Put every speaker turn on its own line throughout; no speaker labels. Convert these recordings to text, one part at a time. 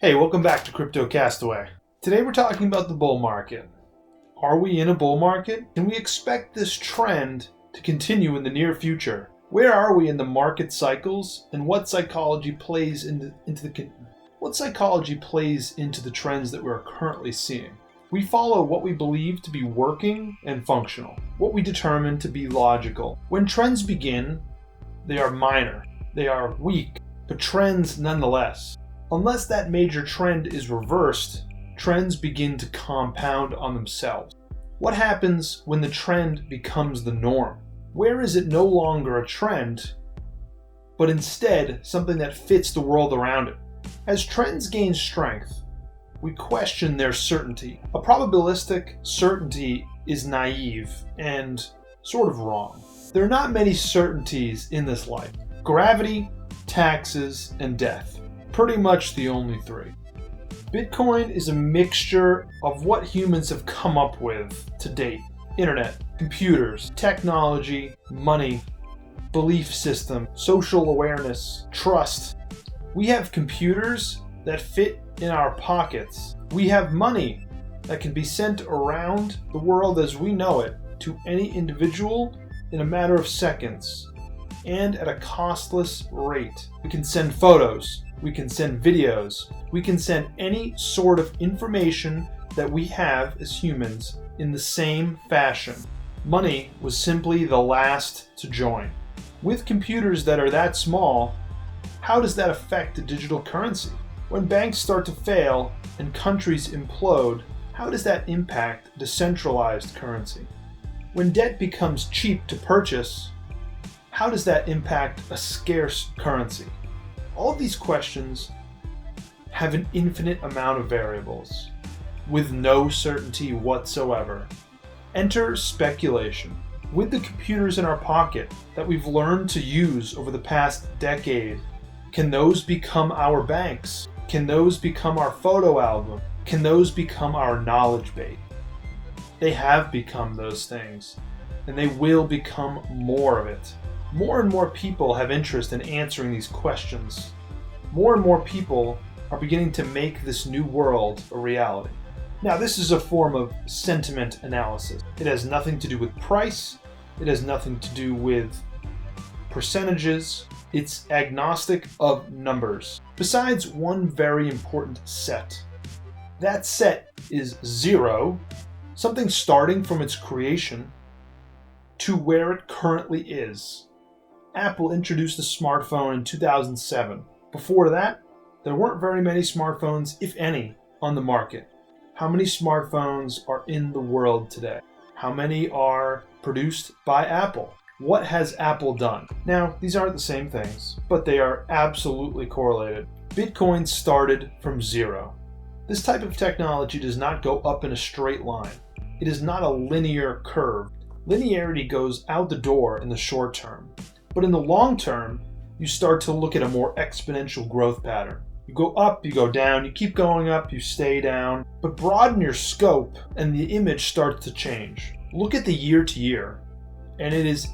Hey, welcome back to Crypto Castaway. Today we're talking about the bull market. Are we in a bull market? Can we expect this trend to continue in the near future? Where are we in the market cycles, and what psychology plays into the trends that we're currently seeing? We follow what we believe to be working and functional, what we determine to be logical. When trends begin, they are minor, they are weak, but trends nonetheless. Unless that major trend is reversed, trends begin to compound on themselves. What happens when the trend becomes the norm? Where is it no longer a trend, but instead something that fits the world around it? As trends gain strength, we question their certainty. A probabilistic certainty is naive and sort of wrong. There are not many certainties in this life. Gravity, taxes, and death. Pretty much the only three. Bitcoin is a mixture of what humans have come up with to date. Internet, computers, technology, money, belief system, social awareness, trust. We have computers that fit in our pockets. We have money that can be sent around the world as we know it to any individual in a matter of seconds and at a costless rate. We can send photos. We can send videos. We can send any sort of information that we have as humans in the same fashion. Money was simply the last to join. With computers that are that small, how does that affect the digital currency? When banks start to fail and countries implode, how does that impact decentralized currency? When debt becomes cheap to purchase, how does that impact a scarce currency? All of these questions have an infinite amount of variables, with no certainty whatsoever. Enter speculation. With the computers in our pocket that we've learned to use over the past decade, can those become our banks? Can those become our photo album? Can those become our knowledge base? They have become those things, and they will become more of it. More and more people have interest in answering these questions. More and more people are beginning to make this new world a reality. Now, this is a form of sentiment analysis. It has nothing to do with price. It has nothing to do with percentages. It's agnostic of numbers. Besides one very important set. That set is zero, something starting from its creation, to where it currently is. Apple introduced the smartphone in 2007. Before that, there weren't very many smartphones, if any, on the market. How many smartphones are in the world today? How many are produced by Apple? What has Apple done? Now, these aren't the same things, but they are absolutely correlated. Bitcoin started from zero. This type of technology does not go up in a straight line. It is not a linear curve. Linearity goes out the door in the short term. But in the long term, you start to look at a more exponential growth pattern. You go up, you go down, you keep going up, you stay down, but broaden your scope and the image starts to change. Look at the year to year, and it is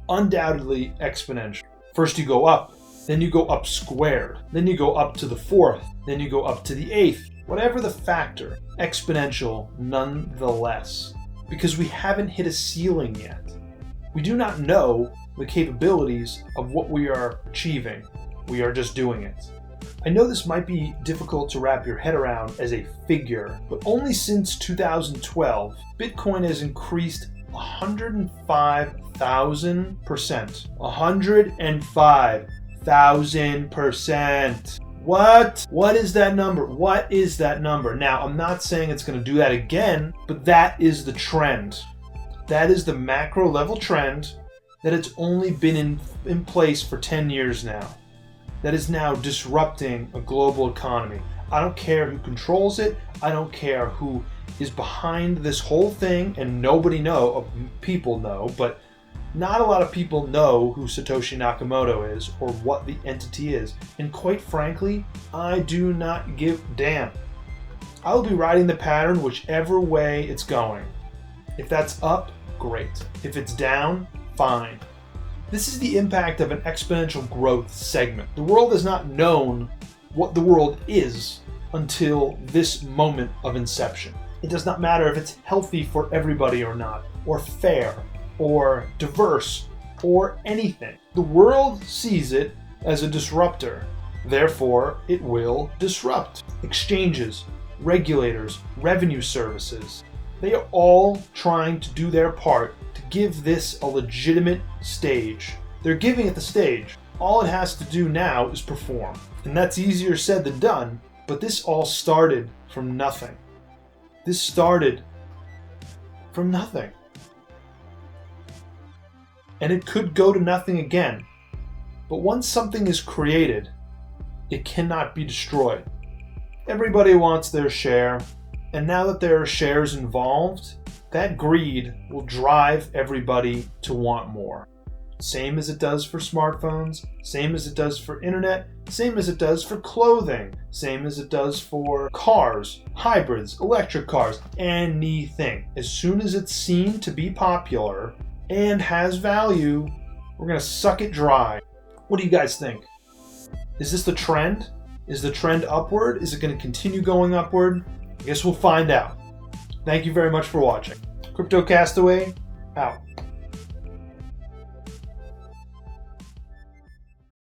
undoubtedly exponential. First you go up, then you go up squared, then you go up to the fourth, then you go up to the eighth. Whatever the factor, exponential nonetheless, because we haven't hit a ceiling yet. We do not know the capabilities of what we are achieving. We are just doing it. I know this might be difficult to wrap your head around as a figure, but only since 2012, Bitcoin has increased 105,000%. 105,000%. What? What is that number? What is that number? Now, I'm not saying it's going to do that again, but that is the trend. That is the macro level trend that it's only been in place for 10 years now. That is now disrupting a global economy. I don't care who controls it. I don't care who is behind this whole thing, and people know, but not a lot of people know who Satoshi Nakamoto is or what the entity is. And quite frankly, I do not give a damn. I will be riding the pattern whichever way it's going. If that's up, great. If it's down, fine. This is the impact of an exponential growth segment. The world has not known what the world is until this moment of inception. It does not matter if it's healthy for everybody or not, or fair, or diverse, or anything. The world sees it as a disruptor. Therefore, it will disrupt. Exchanges, regulators, revenue services, they are all trying to do their part to give this a legitimate stage. They're giving it the stage. All it has to do now is perform. And that's easier said than done, but this all started from nothing. This started from nothing. And it could go to nothing again. But once something is created, it cannot be destroyed. Everybody wants their share, and now that there are shares involved, that greed will drive everybody to want more. Same as it does for smartphones, same as it does for internet, same as it does for clothing, same as it does for cars, hybrids, electric cars, anything. As soon as it's seen to be popular and has value, we're going to suck it dry. What do you guys think? Is this the trend? Is the trend upward? Is it going to continue going upward? I guess we'll find out. Thank you very much for watching. Crypto Castaway, out.